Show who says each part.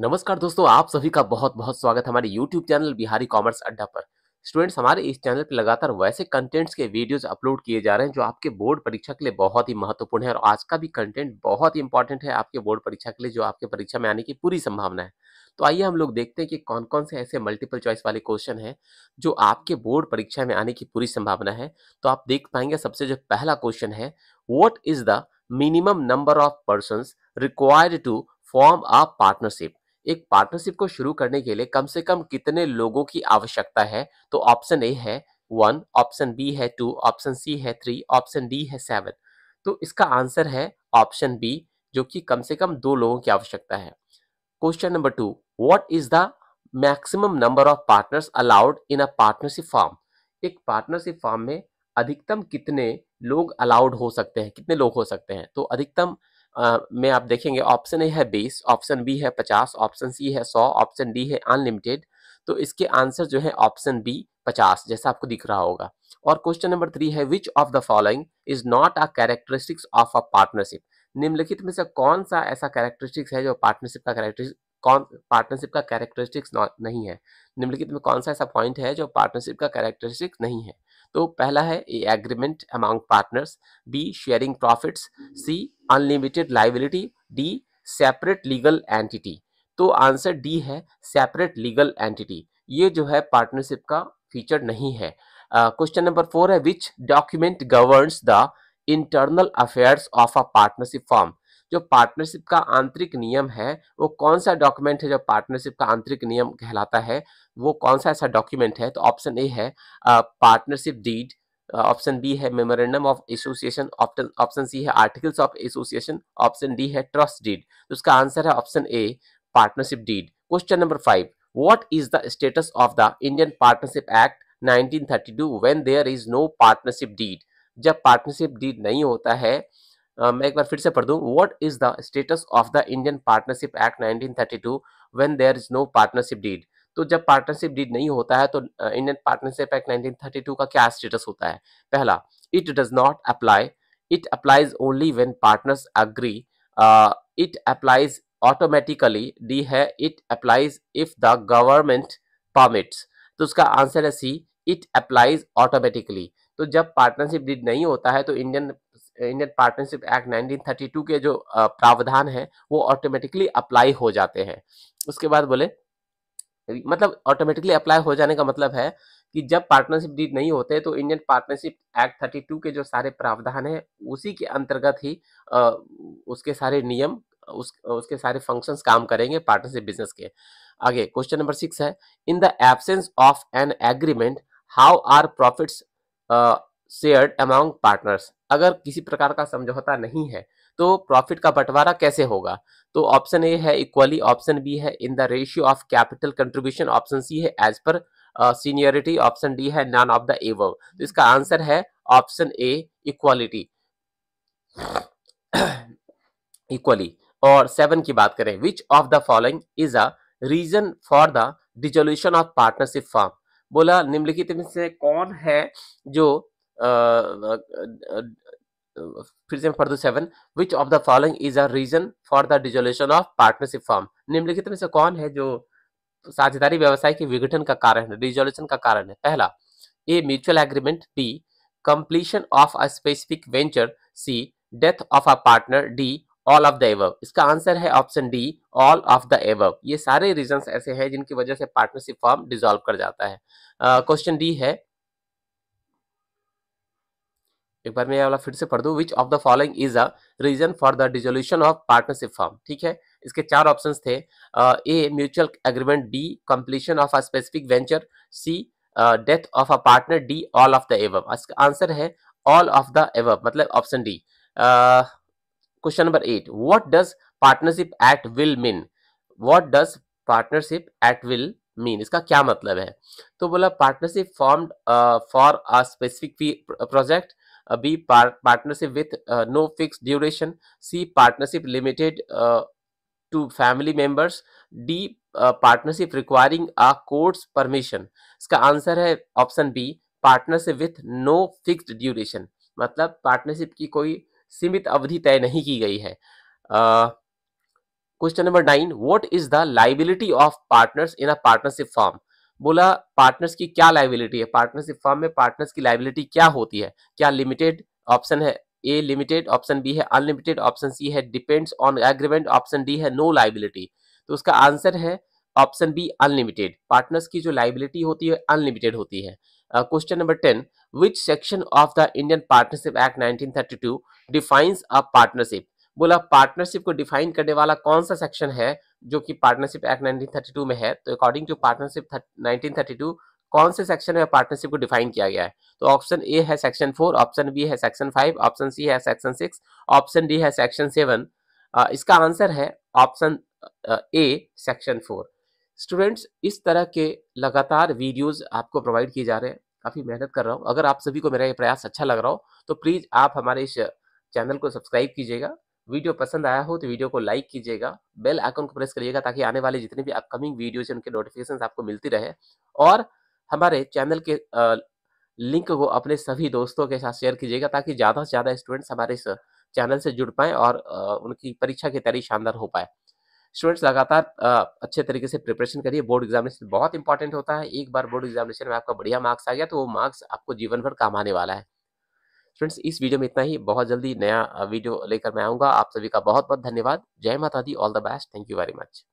Speaker 1: नमस्कार दोस्तों, आप सभी का बहुत बहुत स्वागत है हमारे YouTube चैनल बिहारी कॉमर्स अड्डा पर। स्टूडेंट्स, हमारे इस चैनल पे लगातार वैसे कंटेंट्स के वीडियोस अपलोड किए जा रहे हैं जो आपके बोर्ड परीक्षा के लिए बहुत ही महत्वपूर्ण है और आज का भी कंटेंट बहुत ही इंपॉर्टेंट है आपके बोर्ड परीक्षा के लिए, जो आपके परीक्षा में आने की पूरी संभावना है। तो आइए हम लोग देखते हैं कि कौन कौन से ऐसे मल्टीपल चॉइस वाले क्वेश्चन हैं जो आपके बोर्ड परीक्षा में आने की पूरी संभावना है। तो आप देख पाएंगे, सबसे जो पहला क्वेश्चन है, what is the minimum number of persons required to form a partnership. एक पार्टनरशिप को शुरू करने के लिए कम से कम कितने लोगों की आवश्यकता है? तो ऑप्शन ए है 1, ऑप्शन बी है 2, ऑप्शन सी है 3, ऑप्शन डी है 7। तो इसका आंसर है ऑप्शन बी, जो कि कम से कम 2 लोगों की आवश्यकता है। Question number 2, what is the maximum number of partners allowed in a partnership form. एक पार्टनरशिप फॉर्म में अधिकतम कितने लोग अलाउड हो सकते हैं, कितने लोग हो सकते हैं? तो अधिकतम में आप देखेंगे, ऑप्शन ए है 20, ऑप्शन बी है 50, ऑप्शन सी है 100, ऑप्शन डी है अनलिमिटेड। तो इसके आंसर जो है ऑप्शन बी 50 जैसा आपको दिख रहा होगा। और क्वेश्चन नंबर 3 है, विच of the following is not a characteristics of a partnership. निम्नलिखित में से कौन सा ऐसा कैरेक्टरिस्टिक्स है जो पार्टनरशिप का कैरेक्टरिस्टिक्स नहीं है? निम्नलिखित में कौन सा ऐसा पॉइंट है जो पार्टनरशिप का कैरेक्टरिस्टिक्स नहीं है? तो पहला है agreement among partners, B sharing profits, C unlimited liability, D separate legal entity. तो आंसर डी है सेपरेट लीगल एंटिटी। ये जो है पार्टनरशिप का फीचर नहीं है। क्वेश्चन नंबर 4 है, which document governs the internal affairs of a partnership form. जो पार्टनरशिप का आंतरिक नियम है, वो कौन सा डॉक्यूमेंट है जो पार्टनरशिप का आंतरिक नियम कहलाता है? वो कौन सा ऐसा डॉक्यूमेंट है? तो ऑप्शन ए है पार्टनरशिप डीड, ऑप्शन बी है memorandum of association, option C है articles of association, option D है ट्रस्ट डीड। तो उसका आंसर है option A, partnership deed. Question number 5, what is the status of the Indian partnership act 1932 when there is no partnership deed. जब partnership deed नहीं होता है, मैं एक बार फिर से पढ़ दूं, what is the status of the Indian partnership act 1932 when there is no partnership deed. तो जब पार्टनरशिप डीड नहीं होता है तो इंडियन पार्टनरशिप एक्ट 1932 का क्या स्टेटस होता है? पहला, it does not apply, it applies only when partners agree, it applies automatically, D है it applies if the government permits. तो उसका आंसर है सी, इट अप्लाइज ऑटोमेटिकली। तो जब पार्टनरशिप डीड नहीं होता है तो इंडियन इंडियन पार्टनरशिप एक्ट 1932 के जो प्रावधान है वो ऑटोमेटिकली अप्लाई हो जाते हैं। उसके बाद बोले, मतलब ऑटोमेटिकली अप्लाई हो जाने का मतलब है कि जब पार्टनरशिप डीड नहीं होते तो इंडियन पार्टनरशिप एक्ट 32 के जो सारे प्रावधान है उसी के अंतर्गत ही उसके सारे नियम, उसके सारे फंक्शंस काम करेंगे पार्टनरशिप बिजनेस के। आगे क्वेश्चन नंबर 6 है, in the absence of an agreement how are profits shared among partners. अगर किसी प्रकार का समझौता नहीं है तो प्रॉफिट का बंटवारा कैसे होगा? तो ऑप्शन ए है इक्वली, ऑप्शन बी है in the ratio of capital contribution, option C है as per seniority, option D है नन ऑफ द एबव। तो इसका आंसर है ऑप्शन ए, इक्वालिटी, इक्वली। और 7 की बात करें, which of the following is a reason for the dissolution of partnership firm. बोला निम्नलिखित में से कौन है जो फिर से पढ़ दो 7, which of the following is a reason for the dissolution of partnership firm. निम्नलिखित में से कौन है जो साझेदारी व्यवसाय के विघटन का कारण है, डिसोल्यूशन का कारण है? पहला, A mutual agreement, B completion of a specific venture, C death of a partner, D all of the above. इसका आंसर है option D, all of the above. ये सारे रीजंस ऐसे हैं जिनकी वजह से पार्टनरशिप फॉर्म डिसॉल्व कर जाता है। क्वेश्चन डी है, एक बार मैं ये वाला फिर से पढ़ दूं, which of the following is a reason for the dissolution of partnership firm. ठीक है, इसके 4 ऑप्शंस थे, A mutual agreement, B completion of a specific venture, C death of a partner, D all of the above. इसका answer है all of the above, मतलब option D. Question number 8, what does partnership at will mean. What does partnership at will mean, इसका क्या मतलब है? तो बोला partnership formed for a specific project, B partnership with no fix duration, C partnership limited to family members, D partnership requiring a court's permission. इसका answer है option B, partnership with no fixed duration, मतलब partnership की कोई सीमित अवधि तय नहीं की गई है। Question number 9, what is the liability of partners in a partnership firm. बोला पार्टनर्स की क्या लाइबिलिटी है, पार्टनरशिप फर्म में पार्टनर्स की लाइबिलिटी क्या होती है। क्या लिमिटेड, ऑप्शन है ए लिमिटेड, ऑप्शन बी है अनलिमिटेड, ऑप्शन सी है depends on agreement, option D है नो लाइबिलिटी। तो उसका आंसर है ऑप्शन बी अनलिमिटेड। पार्टनर्स की जो लाइबिलिटी होती है अनलिमिटेड होती है। Question number 10, which section of the Indian partnership act 1932 defines a partnership. बोला पार्टनरशिप को डिफाइन करने वाला कौन सा सेक्शन है जो कि पार्टनरशिप एक्ट 1932 में है। तो अकॉर्डिंग टू पार्टनरशिप 1932 कौन से सेक्शन में पार्टनरशिप को डिफाइन किया गया है। तो ऑप्शन ए है सेक्शन 4, ऑप्शन बी है सेक्शन 5, ऑप्शन सी है सेक्शन 6, ऑप्शन डी है सेक्शन 7। इसका आंसर है ऑप्शन ए सेक्शन 4। स्टूडेंट्स, इस तरह के लगातार वीडियोस आपको प्रोवाइड किए जा रहे हैं, काफी मेहनत कर रहा हूँ। अगर आप सभी को मेरा ये प्रयास अच्छा लग रहा हो तो प्लीज आप हमारे इस चैनल को सब्सक्राइब कीजिएगा। वीडियो पसंद आया हो तो वीडियो को लाइक कीजिएगा, बेल आइकन को प्रेस करिएगा ताकि आने वाले जितने भी अपकमिंग वीडियोज हैं उनके नोटिफिकेशन आपको मिलती रहे। और हमारे चैनल के लिंक को अपने सभी दोस्तों के साथ शेयर कीजिएगा ताकि ज़्यादा से ज़्यादा स्टूडेंट्स हमारे इस चैनल से जुड़ पाएँ और उनकी परीक्षा की तैयारी शानदार हो पाए। स्टूडेंट्स लगातार अच्छे तरीके से प्रिपरेशन करिए। बोर्ड एग्जामिनेशन बहुत इंपॉर्टेंट होता है। एक बार बोर्ड एग्जामिनेशन में आपका बढ़िया मार्क्स आ गया तो वो मार्क्स आपको जीवन भर काम आने वाला है। फ्रेंड्स, इस वीडियो में इतना ही। बहुत जल्दी नया वीडियो लेकर मैं आऊँगा। आप सभी का बहुत बहुत धन्यवाद। जय Mata Di, all the best, thank you very much.